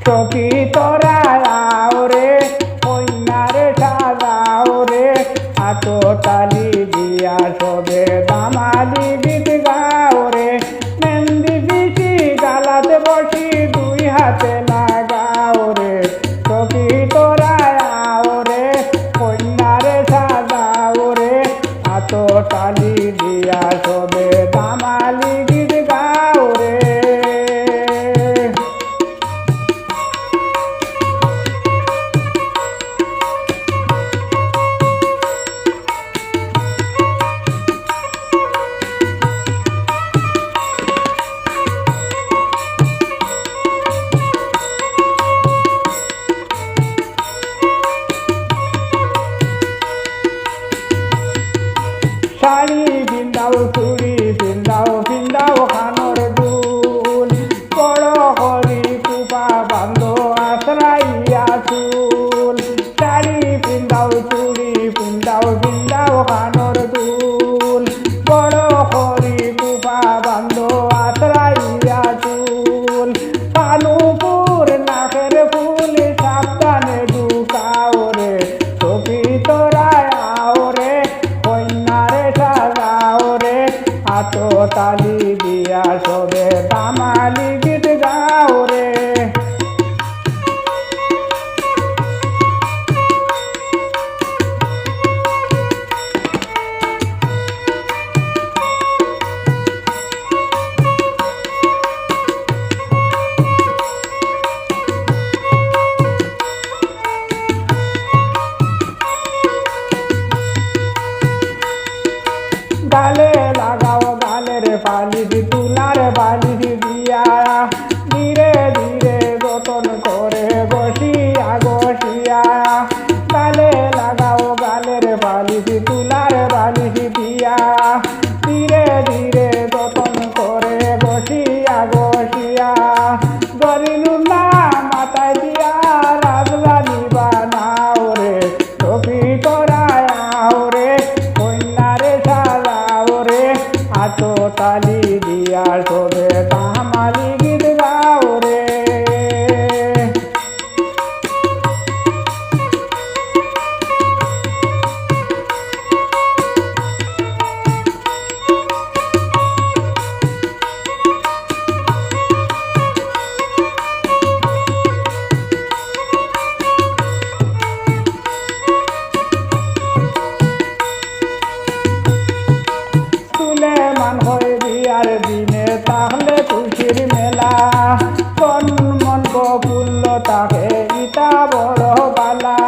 সখী তোরা আও রে কন্যারে সাজাও রে আতো তালি দিয়া সবে দামালি গীত গাও রে মেহেন্দি পিছি গালাতে বসি দুই হাতে লাগাও রে সখী তোরা আও রে কন্যারে সাজাও রে আতো তালি দিয়া সবে দামালি গীত গাও রে। শাড়ি পিন্দাও চুড়ি পিন্দাও পিন্দাও খানোর দুল বড় হরি কুপা বান্ধো আশ্রাইয়া চুল শাড়ি পিন্দাও চুড়ি পিন্দাও পিন্দাও খানোর দুল বড় হরি কুপা বান্ধো আশ্রাইয়া চুল কানুপুর নাকের ফুল সাবধানে ঢুকাও রে সখী তোরা আও রে কন্যারে সাজাও রে আতো তালি দিয়া সবে দামালি গীত গাও রে। গালে লাগাও গালের পালিশ তুলার বালিশ দিয়া ধীরে ধীরে যতন করে বসিয়া বসিয়া গালে লাগাও গালের পালিশ তুলার বালিশ দিয়া ধীরে ধীরে যতন করে বসিয়া বসিয়া গরিনুল্লা মাথায় দিয়া রাজধানী বানাও রে সখী তোরা আও রে কন্যারে সাজাও রে আতো তালি দিয়া সবে দামালি গীত গাও রে। সুলেমান হয়ে বিয়ার দিনে তাহলে খুশির মেলা কোন মন প্রফুল্ল তাকে ইটা বড় বালা